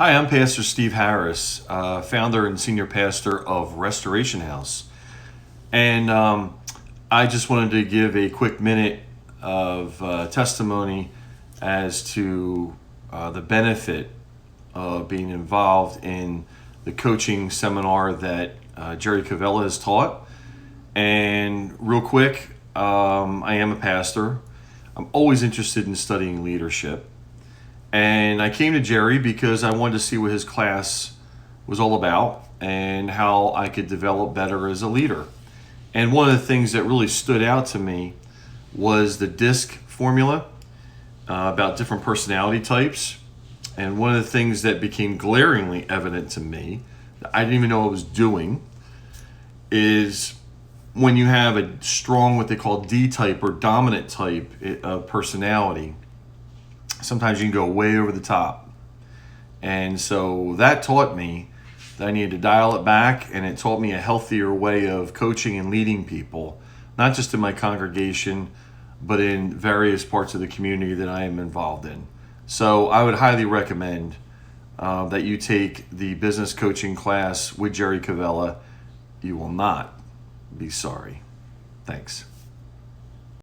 Hi, I'm Pastor Steve Harris, founder and senior pastor of Restoration House. And I just wanted to give a quick minute of testimony as to the benefit of being involved in the coaching seminar that Jerry Covella has taught. And real quick, I am a pastor. I'm always interested in studying leadership. And I came to Jerry because I wanted to see what his class was all about and how I could develop better as a leader. And one of the things that really stood out to me was the DISC formula about different personality types. And one of the things that became glaringly evident to me, that I didn't even know I was doing, is when you have a strong, what they call D-type or dominant type of personality, sometimes you can go way over the top. And so that taught me that I needed to dial it back, and it taught me a healthier way of coaching and leading people, not just in my congregation, but in various parts of the community that I am involved in. So I would highly recommend that you take the business coaching class with Jerry Covella. You will not be sorry. Thanks.